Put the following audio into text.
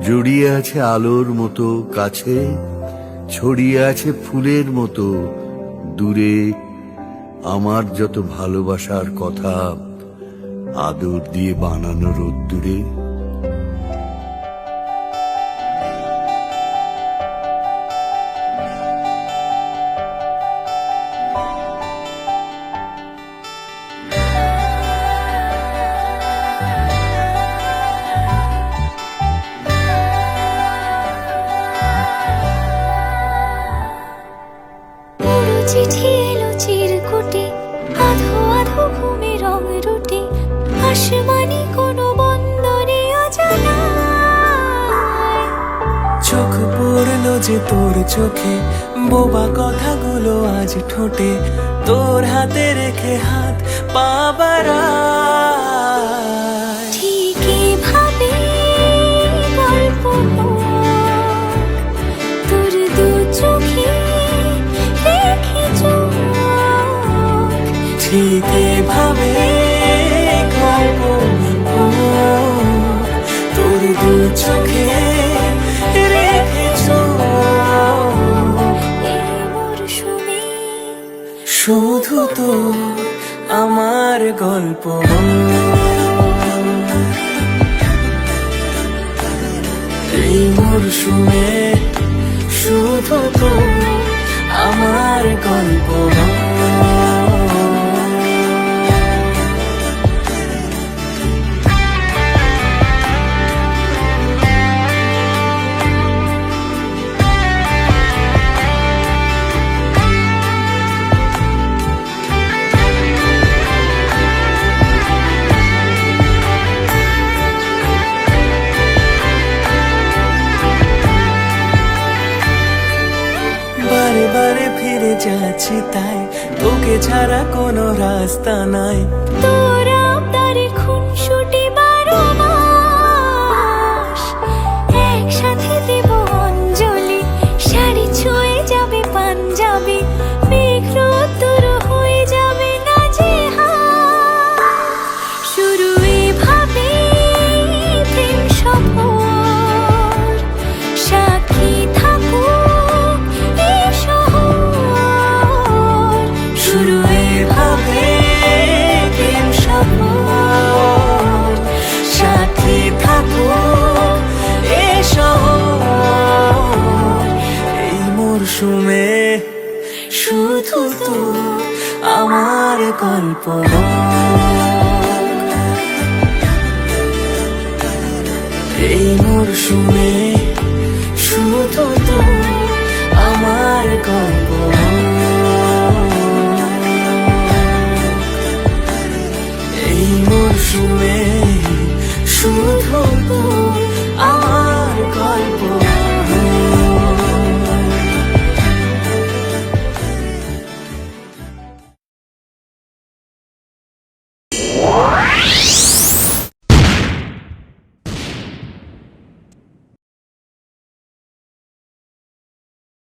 জড়িয়ে আছে আলোর মতো কাছে, ছড়িয়ে আছে ফুলের মতো দূরে। আমার যত ভালোবাসার কথা আদর দিয়ে বানানো রোদ্দুরে। চিঠি এলো চিরকুটে, আধো আধো ঘুমে রং রুটে, আসমানি কোনো বন্দরে অজানা। চোখ পড়লো যে তোর চোখে, বোবা কথাগুলো আজ ঠোঁটে, তোর হাতে রেখে হাত পা বাড়ায়। ঠিকই ভাবে গল্প তোর দু চোখে রেখে চোখ, ঠিকই ভাবে গল্প তোর দু চোখে রেখেছ। এই মরশুমে শুধু তো আমার গল্প, এই মরশুমে শুধু তো আমার গল্প। বারে বারে ফিরে যাচ্ছি তাই, তোকে ছাড়া কোনো রাস্তা নাই। তোরা তারে খুনসুটি 12 মাস, একসাথে দেব অঞ্জলি, শাড়ি ছুঁয়ে যাবে পাঞ্জাবি, মেঘ রোদ্দুর হয়ে যাবে নাজেহাল। শুরু এভাবে প্রেম সফর, সাক্ষী থাকুক এই শহর। শুরু এভাবে প্রেম সফর, সাথী থাকুক এ শহর। এই মরশুমে শুধু তো আমার গল্প, এই মরশুমে শুধু তো আমার গল্প।